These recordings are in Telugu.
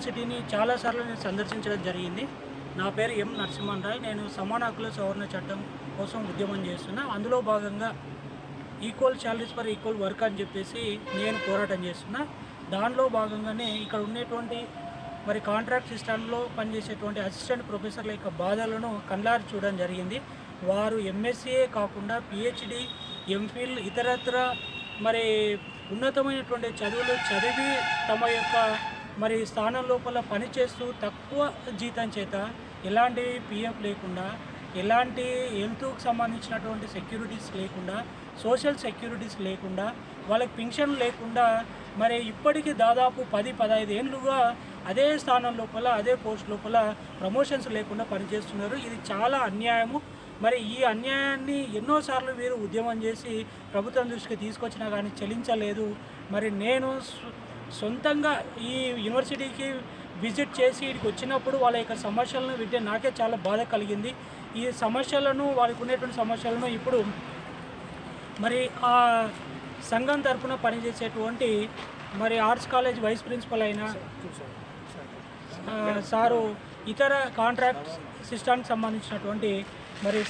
యూనివర్సిటీని చాలాసార్లు నేను సందర్శించడం జరిగింది. నా పేరు ఎం నరసింహన్ రాయ్. నేను సమాన హక్కుల సవరణ చట్టం కోసం ఉద్యమం చేస్తున్నా. అందులో భాగంగా equal salaries for equal work అని చెప్పేసి నేను పోరాటం చేస్తున్నా. దానిలో భాగంగానే ఇక్కడ ఉండేటువంటి కాంట్రాక్ట్ సిస్టంలో పనిచేసేటువంటి అసిస్టెంట్ ప్రొఫెసర్ల యొక్క బాధలను కళ్ళారి చూడడం జరిగింది. వారు ఎంఎస్సీఏ కాకుండా పిహెచ్డి, ఎంఫిల్, ఇతరత్ర ఉన్నతమైనటువంటి చదువులు చదివి తమ యొక్క స్థానం లోపల పనిచేస్తూ తక్కువ జీతం చేత ఎలాంటి పిఎఫ్ లేకుండా, ఎలాంటి హెల్త్కు సంబంధించినటువంటి సెక్యూరిటీస్ లేకుండా, సోషల్ సెక్యూరిటీస్ లేకుండా, వాళ్ళకి పింఛన్ లేకుండా ఇప్పటికీ దాదాపు 10-15 ఏళ్ళుగా అదే స్థానం లోపల, అదే పోస్ట్ లోపల ప్రమోషన్స్ లేకుండా పనిచేస్తున్నారు. ఇది చాలా అన్యాయము. ఈ అన్యాయాన్ని ఎన్నోసార్లు వీరు ఉద్యమం చేసి ప్రభుత్వం దృష్టికి తీసుకొచ్చినా కానీ చెల్లించలేదు. నేను సొంతంగా ఈ యూనివర్సిటీకి విజిట్ చేసి ఇక్కడికి వచ్చినప్పుడు వాళ్ళ యొక్క సమస్యలను వింటే నాకే చాలా బాధ కలిగింది. ఈ సమస్యలను, వాళ్ళకు ఉండేటువంటి సమస్యలను ఇప్పుడు ఆ సంఘం తరఫున పనిచేసేటువంటి ఆర్ట్స్ కాలేజ్ వైస్ ప్రిన్సిపల్ అయిన సారు, ఇతర కాంట్రాక్ట్ సిస్టానికి సంబంధించినటువంటి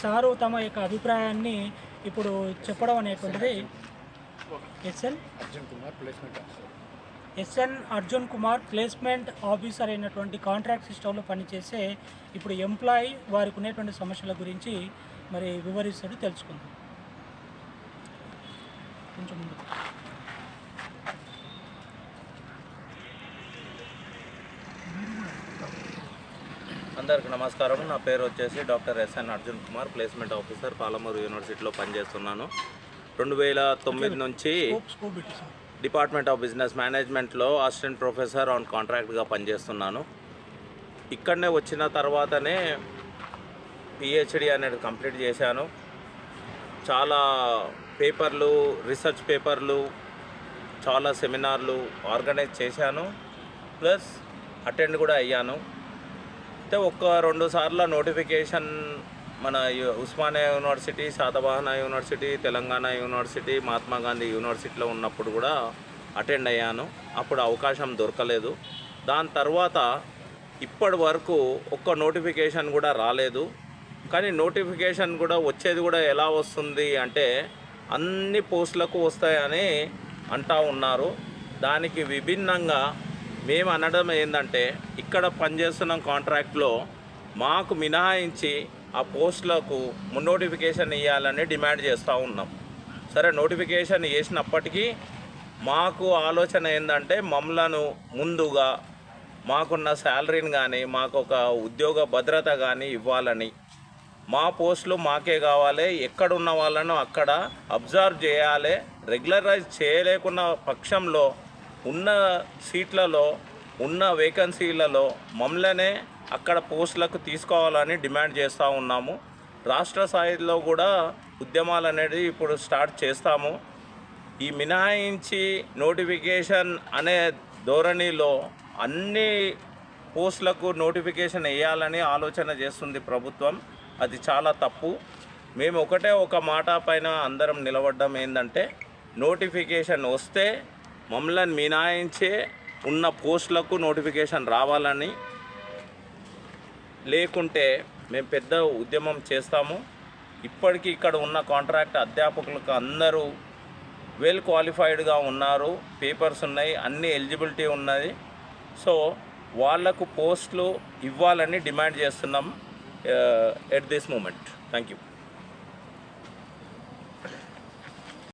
సారు తమ యొక్క అభిప్రాయాన్ని ఇప్పుడు చెప్పడం అనేటువంటిది S N Arjun Kumar placement officer అయినటువంటి కాంట్రాక్ట్ సిస్టంలో పనిచేసే ఇప్పుడు ఎంప్లాయీ వారికి ఉన్నటువంటి సమస్యల గురించి వివరిస్తాడు, తెలుసుకుందాం. కొంచెం ముందు అందరికీ నమస్కారం. నా పేరు వచ్చేసి doctor S N Arjun Kumar, placement officer, Palamuru యూనివర్సిటీలో పనిచేస్తున్నాను. 2009 నుంచి డిపార్ట్మెంట్ ఆఫ్ బిజినెస్ మేనేజ్మెంట్లో అసిస్టెంట్ ప్రొఫెసర్ ఆన్ కాంట్రాక్ట్గా పనిచేస్తున్నాను. ఇక్కడనే వచ్చిన తర్వాతనే పిహెచ్డి అనేది కంప్లీట్ చేశాను. చాలా పేపర్లు, రీసెర్చ్ పేపర్లు, చాలా సెమినార్లు ఆర్గనైజ్ చేశాను, ప్లస్ అటెండ్ కూడా అయ్యాను. అయితే 1-2 సార్లు నోటిఫికేషన్ మన Osmania university, Satavahana university, Telangana university, Mahatma Gandhi యూనివర్సిటీలో ఉన్నప్పుడు కూడా అటెండ్ అయ్యాను. అప్పుడు అవకాశం దొరకలేదు. దాని తర్వాత ఇప్పటి వరకు ఒక్క నోటిఫికేషన్ కూడా రాలేదు. కానీ నోటిఫికేషన్ కూడా వచ్చేది కూడా ఎలా వస్తుంది అంటే అన్ని పోస్టులకు వస్తాయని అంటూ ఉన్నారు. దానికి విభిన్నంగా మేము అనడం ఏంటంటే, ఇక్కడ పనిచేస్తున్న కాంట్రాక్ట్లో మాకు మినహాయించి ఆ పోస్టులకు నోటిఫికేషన్ ఇవ్వాలని డిమాండ్ చేస్తూ ఉన్నాం. సరే, నోటిఫికేషన్ వేసినప్పటికీ మాకు ఆలోచన ఏంటంటే మమ్మలను ముందుగా మాకున్న శాలరీని కానీ, మాకు ఒక ఉద్యోగ భద్రత కానీ ఇవ్వాలని, మా పోస్టులు మాకే కావాలి, ఎక్కడున్న వాళ్ళను అక్కడ అబ్జర్వ్ చేయాలి, రెగ్యులరైజ్ చేయలేకున్న పక్షంలో ఉన్న సీట్లలో, ఉన్న వేకెన్సీలలో మమ్మల్నే అక్కడ పోస్టులకు తీసుకోవాలని డిమాండ్ చేస్తూ ఉన్నాము. రాష్ట్ర స్థాయిలో కూడా ఉద్యమాలు అనేది ఇప్పుడు స్టార్ట్ చేస్తాము. ఈ మినహాయించి నోటిఫికేషన్ అనే ధోరణిలో అన్ని పోస్టులకు నోటిఫికేషన్ వేయాలని ఆలోచన చేస్తుంది ప్రభుత్వం. అది చాలా తప్పు. మేము ఒక మాట పైన అందరం నిలబడ్డం ఏంటంటే, నోటిఫికేషన్ వస్తే మమ్మల్ని మినహాయించే ఉన్న పోస్టులకు నోటిఫికేషన్ రావాలని, లేకుంటే మేము పెద్ద ఉద్యమం చేస్తాము. ఇప్పటికీ ఇక్కడ ఉన్న కాంట్రాక్ట్ అధ్యాపకులకు అందరూ వెల్ క్వాలిఫైడ్గా ఉన్నారు, పేపర్స్ ఉన్నాయి, అన్ని ఎలిజిబిలిటీ ఉన్నది. సో వాళ్లకు పోస్టులు ఇవ్వాలని డిమాండ్ చేస్తున్నాం at this moment. Thank you.